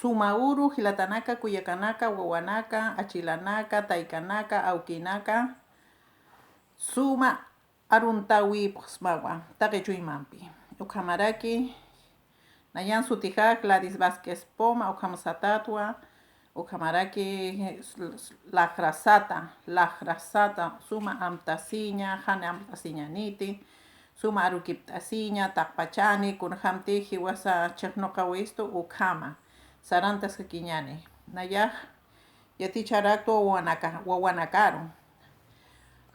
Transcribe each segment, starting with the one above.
Sumauru, Hilatanaka, Cuyacanaka, Wawanaka, Achilanaka, Taikanaka, Aukinaka, Suma Aruntawi Posmawa, Taquechuimampi. Ukamaraki, Nayan Sutija, Gladys Vázquez Poma, Ukamasatatua, Ukamaraki, Lajrasata, Suma Amtasiña, Hane Amtasiña Niti, Suma Arukiptasiña, Takpachani, Kunhamti, Hiwasa Cheknokawisto, Ukama. Sarantas Kiñane, Nayaj, Yaticharakto, Wawanakaro,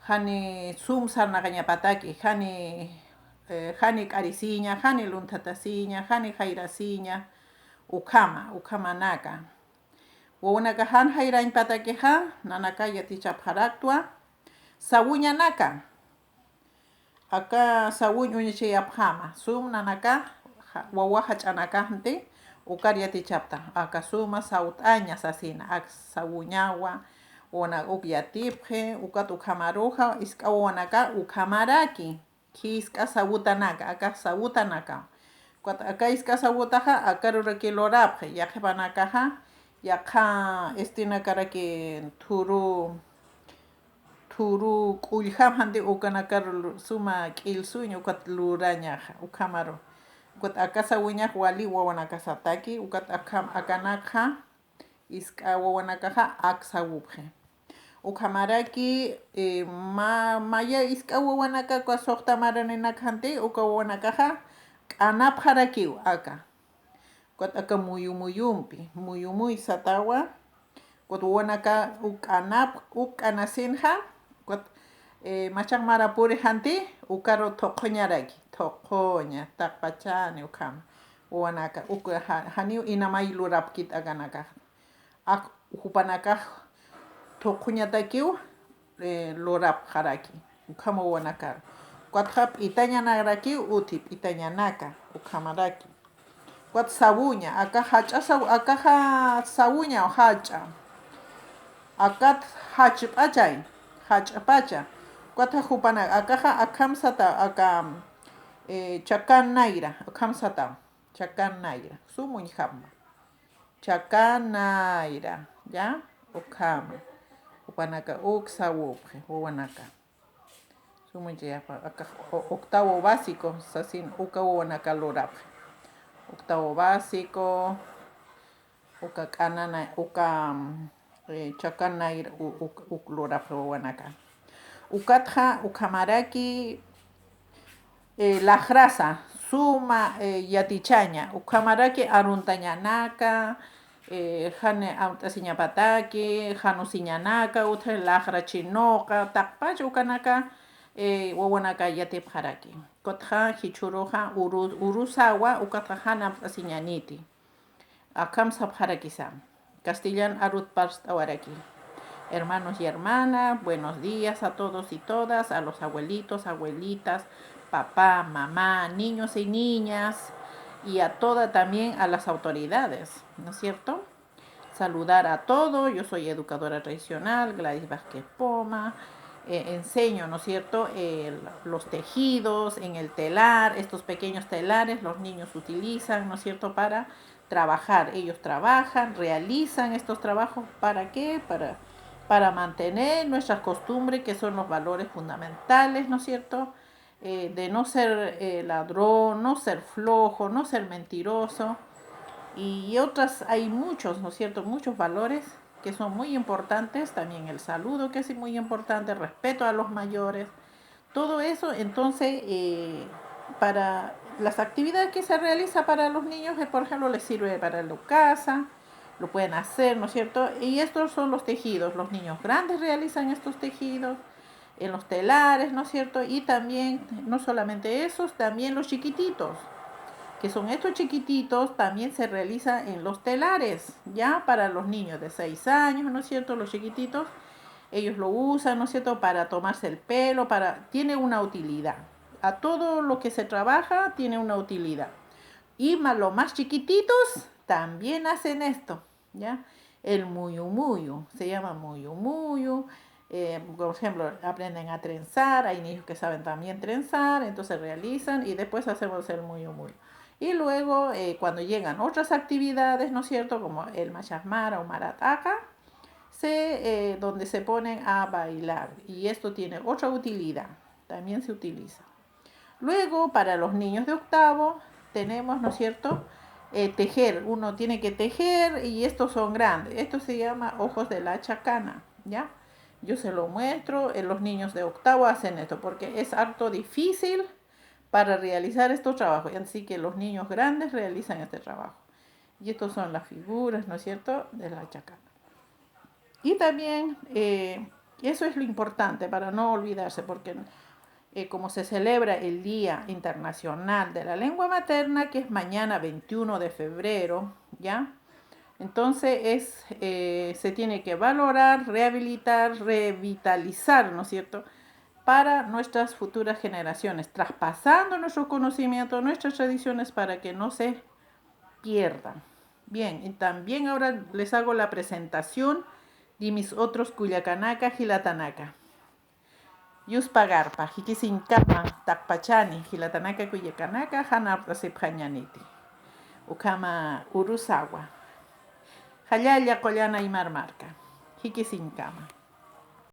Hani Sum Sarnagañapataki, Hani Karisiña, Hani Luntatasiña, Hani Jairasiña, Ukama Naka. Wawanakahan Jairain Patakeha, Nanaka Yatichapharaktua, Sawuña Naka. Acá Sawuña Unichayapjama, Sum Nanaka, Wawahachanakante. Ukariati chapta, akasuma sautaña sasina, aksabuñawa, ona ukyatipje, ukatu kamaruja, iska wanaka, ukamaraki, kiska sabutanaka, aka sabutanaka. Acá iska sabutaja, akaruraki lorapje, yakpanakaja, yakha estina karaki turu kuljamante ukanakar suma kilsuño ukat lurañaja, ukamaro. Ukat akasa wiñaj wali wawanakasataki, ukat akanaka iska wawanakaja aksawupje. Ukamaraki maya iska wawanaka kwasokta maranenakante uka wawanakaja anapjarakiw aka. Ukat aka muyumuyumpi, muyumuy satawa, ukat wawanaka ukanasinja, ukat machak marapuri hanti ukaro toqoñaraki. Toqoña, Takpachani, Ukam, Uanaka, Haniu Inamay Lurapkit Aganaka. Upanaka, Tokuñatakiu, Lurap Haraki, Ukama Uanaka. Quatrap Itaña Naraki, Utip, Itaña Naka, Ukamaraki. Quat Sabuña, Akaha Sabuña o Hacha. Akat Hachpachay, Hachapacha. Quata Hupana, Akaha Akamsata, Akam. Chakan Naira, Kamsata, Chakan Naira, Sumuñjama, Chakan Naira, ¿ya? Ukama, Upanaka, Uksawupje, Uwanaka. Sumuñjapa, octavo básico, Sasin, Ukawanaka Lorapje. Octavo básico, Ukakanana, Chakan Naira, Uklorapje, Uwanaka. Ukatja, Ukamaraki. La grasa, suma yatichaña, ukamaraki aruntañanaka, jane amtasiñapataki, janusiñanaka, utre lajra chinoka, takpacha ukanaka, wawanaka yatipjaraki. Kotja hichuroja urusawa, ukatja jana amtasiñaniti. Akam sapjarakisam. Castellán arut parstawaraki. Hermanos y hermanas, buenos días a todos y todas, a los abuelitos, abuelitas, papá, mamá, niños y niñas, y a toda también a las autoridades, ¿no es cierto? Saludar a todos, yo soy educadora tradicional, Gladys Vázquez Poma, enseño, ¿no es cierto?, los tejidos en el telar, estos pequeños telares los niños utilizan, ¿no es cierto?, para trabajar, ellos trabajan, realizan estos trabajos, ¿para qué? Para mantener nuestras costumbres, que son los valores fundamentales, ¿no es cierto?, de no ser ladrón, no ser flojo, no ser mentiroso, y otras, hay muchos, ¿no es cierto?, muchos valores que son muy importantes, también el saludo, que es muy importante, el respeto a los mayores, todo eso. Entonces, para las actividades que se realiza para los niños, por ejemplo, les sirve para la casa, lo pueden hacer, ¿no es cierto? Y estos son los tejidos, los niños grandes realizan estos tejidos en los telares, ¿no es cierto? Y también, no solamente esos, también los chiquititos, que son estos chiquititos, también se realiza en los telares, ya para los niños de 6 años, ¿no es cierto? Los chiquititos, ellos lo usan, ¿no es cierto?, para tomarse el pelo, tiene una utilidad. A todo lo que se trabaja tiene una utilidad. Y los más chiquititos también hacen esto, ¿ya? El muyumuyu, se llama muyumuyu. Por ejemplo, aprenden a trenzar, hay niños que saben también trenzar, entonces realizan y después hacemos el muyumuyu. Y luego, cuando llegan otras actividades, ¿no es cierto?, como el Machasmara o Marataca, donde se ponen a bailar. Y esto tiene otra utilidad, también se utiliza. Luego, para los niños de octavo, tenemos, ¿no es cierto?, tejer. Uno tiene que tejer y estos son grandes. Esto se llama ojos de la chacana, ¿ya? Yo se lo muestro, los niños de octavo hacen esto porque es harto difícil para realizar estos trabajos. Así que los niños grandes realizan este trabajo. Y estas son las figuras, ¿no es cierto?, de la chacana. Y también eso es lo importante para no olvidarse, porque como se celebra el Día Internacional de la Lengua Materna, que es mañana 21 de febrero, ¿ya? Entonces se tiene que valorar, rehabilitar, revitalizar, ¿no es cierto?, para nuestras futuras generaciones, traspasando nuestro conocimiento, nuestras tradiciones para que no se pierdan. Bien, y también ahora les hago la presentación de mis otros Cuyacanaka, Gilatanaka. Yuspagarpa, Hikisinkama, Takpachani, Gilatanaka, Cuyacanaka, Hanarta Sipjañaniti. Ukama Urusawa. Hayaya Collana y Marmarca. Hikisinkama.